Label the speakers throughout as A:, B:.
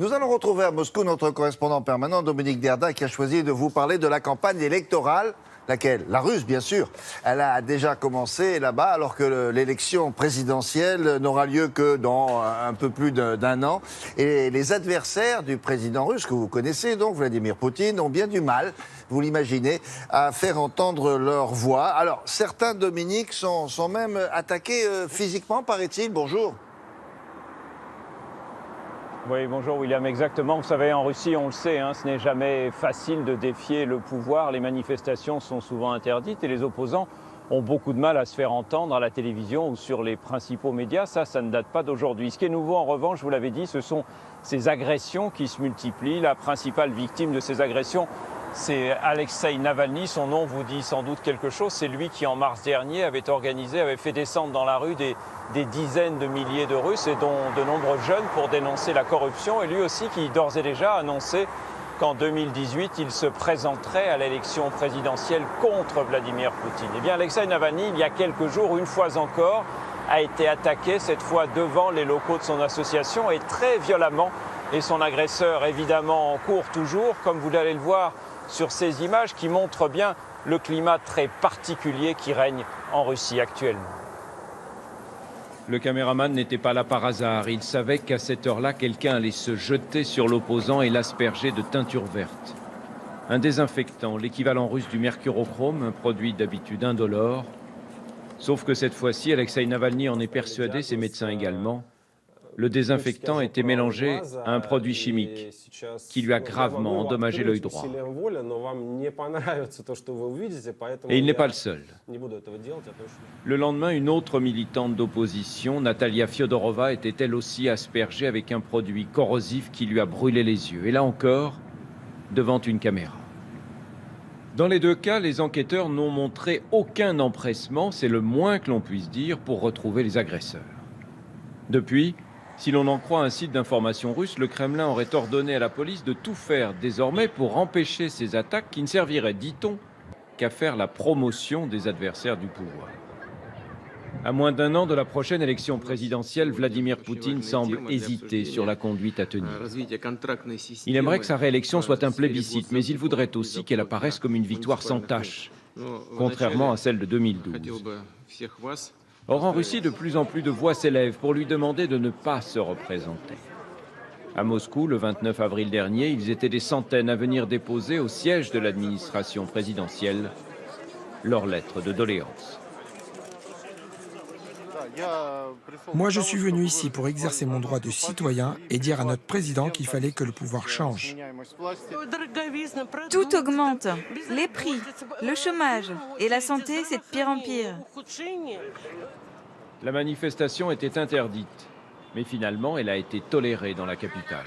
A: Nous allons retrouver à Moscou notre correspondant permanent Dominique Derda qui a choisi de vous parler de la campagne électorale. Laquelle? La russe, bien sûr. Elle a déjà commencé là-bas, alors que l'élection présidentielle n'aura lieu que dans un peu plus d'un an. Et les adversaires du président russe, que vous connaissez donc, Vladimir Poutine, ont bien du mal, vous l'imaginez, à faire entendre leur voix. Alors, certains, Dominique, sont même attaqués physiquement, paraît-il. Bonjour.
B: Oui, bonjour William, exactement. Vous savez, en Russie, on le sait, ce n'est jamais facile de défier le pouvoir. Les manifestations sont souvent interdites et les opposants ont beaucoup de mal à se faire entendre à la télévision ou sur les principaux médias. Ça ne date pas d'aujourd'hui. Ce qui est nouveau, en revanche, je vous l'avais dit, ce sont ces agressions qui se multiplient. La principale victime de ces agressions, c'est Alexeï Navalny. Son nom vous dit sans doute quelque chose. C'est lui qui, en mars dernier, avait fait descendre dans la rue des dizaines de milliers de Russes et dont de nombreux jeunes pour dénoncer la corruption. Et lui aussi qui, d'ores et déjà, a annoncé qu'en 2018, il se présenterait à l'élection présidentielle contre Vladimir Poutine. Eh bien, Alexeï Navalny, il y a quelques jours, une fois encore, a été attaqué, cette fois devant les locaux de son association, et très violemment. Et son agresseur, évidemment, en court toujours, comme vous allez le voir sur ces images qui montrent bien le climat très particulier qui règne en Russie actuellement.
C: Le caméraman n'était pas là par hasard. Il savait qu'à cette heure-là, quelqu'un allait se jeter sur l'opposant et l'asperger de teinture verte. Un désinfectant, l'équivalent russe du mercurochrome, un produit d'habitude indolore. Sauf que cette fois-ci, Alexeï Navalny en est persuadé, ses médecins également. Le désinfectant était mélangé à un produit chimique qui lui a gravement endommagé l'œil droit. Et il n'est pas le seul. Le lendemain, une autre militante d'opposition, Natalia Fyodorova, était elle aussi aspergée avec un produit corrosif qui lui a brûlé les yeux. Et là encore, devant une caméra. Dans les deux cas, les enquêteurs n'ont montré aucun empressement, c'est le moins que l'on puisse dire, pour retrouver les agresseurs. Depuis, si l'on en croit un site d'information russe, le Kremlin aurait ordonné à la police de tout faire désormais pour empêcher ces attaques qui ne serviraient, dit-on, qu'à faire la promotion des adversaires du pouvoir. À moins d'un an de la prochaine élection présidentielle, Vladimir Poutine semble hésiter sur la conduite à tenir. Il aimerait que sa réélection soit un plébiscite, mais il voudrait aussi qu'elle apparaisse comme une victoire sans tache, contrairement à celle de 2012. Or, en Russie, de plus en plus de voix s'élèvent pour lui demander de ne pas se représenter. À Moscou, le 29 avril dernier, ils étaient des centaines à venir déposer au siège de l'administration présidentielle leur lettre de doléance.
D: Moi, je suis venu ici pour exercer mon droit de citoyen et dire à notre président qu'il fallait que le pouvoir change.
E: Tout augmente. Les prix, le chômage et la santé, c'est de pire en pire.
C: La manifestation était interdite, mais finalement, elle a été tolérée dans la capitale.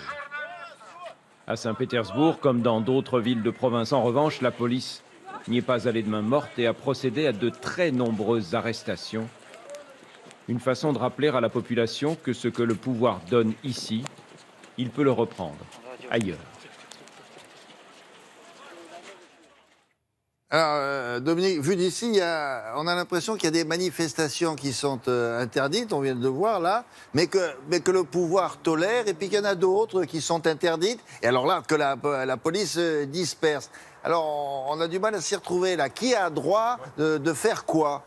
C: À Saint-Pétersbourg, comme dans d'autres villes de province, en revanche, la police n'y est pas allée de main morte et a procédé à de très nombreuses arrestations. Une façon de rappeler à la population que ce que le pouvoir donne ici, il peut le reprendre ailleurs.
A: Alors, Dominique, vu d'ici, on a l'impression qu'il y a des manifestations qui sont interdites, on vient de le voir là, mais que le pouvoir tolère, et puis qu'il y en a d'autres qui sont interdites, et alors là, que la police disperse. Alors, on a du mal à s'y retrouver là. Qui a droit de faire quoi ?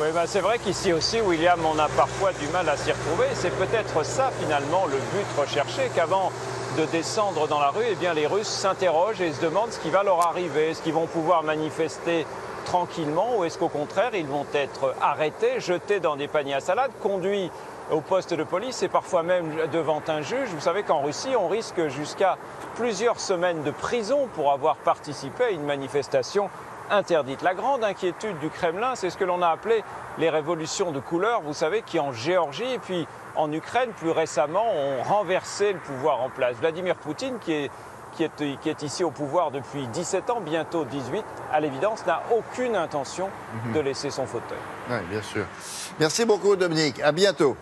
B: Oui, c'est vrai qu'ici aussi, William, on a parfois du mal à s'y retrouver. C'est peut-être ça, finalement, le but recherché, qu'avant de descendre dans la rue, eh bien, les Russes s'interrogent et se demandent ce qui va leur arriver. Est-ce qu'ils vont pouvoir manifester tranquillement ou est-ce qu'au contraire, ils vont être arrêtés, jetés dans des paniers à salade, conduits au poste de police et parfois même devant un juge. Vous savez qu'en Russie, on risque jusqu'à plusieurs semaines de prison pour avoir participé à une manifestation interdite. La grande inquiétude du Kremlin, c'est ce que l'on a appelé les révolutions de couleur, vous savez, qui en Géorgie et puis en Ukraine, plus récemment, ont renversé le pouvoir en place. Vladimir Poutine, qui est ici au pouvoir depuis 17 ans, bientôt 18, à l'évidence, n'a aucune intention de laisser son fauteuil.
A: Oui, bien sûr. Merci beaucoup, Dominique. À bientôt.